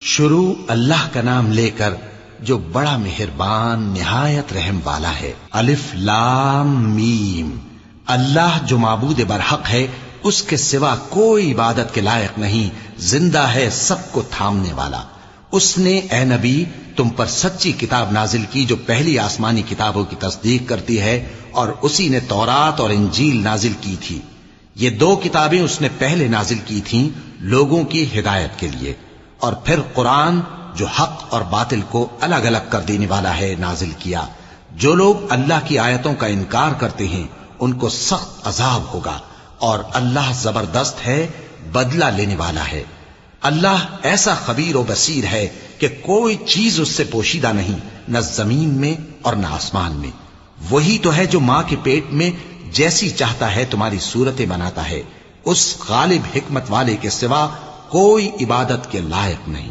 शुरू अल्लाह का नाम लेकर जो बड़ा मेहरबान निहायत रहम वाला है। अलिफ लाम मीम। अल्लाह जो माबूद बरहक है, उसके सिवा कोई इबादत के लायक नहीं, जिंदा है, सबको थामने वाला। उसने ए नबी तुम पर सच्ची किताब नाजिल की जो पहली आसमानी किताबों की तस्दीक करती है, और उसी ने तौरात और इंजील नाजिल की थी। ये दो किताबें उसने पहले नाजिल की थीं लोगों की हिदायत के लिए, और फिर कुरान जो हक और बातिल को अलग अलग कर देने वाला है नाजिल किया। जो लोग अल्लाह की आयतों का इनकार करते हैं उनको सख्त अजाब होगा, और अल्लाह जबरदस्त है, बदला लेने वाला है। अल्लाह ऐसा खबीर और बसीर है कि कोई चीज उससे पोशीदा नहीं, न जमीन में और न आसमान में। वही तो है जो मां के पेट में जैसी चाहता है तुम्हारी सूरतें बनाता है। उस गालिब हिकमत वाले के सिवा कोई इबादत के लायक नहीं।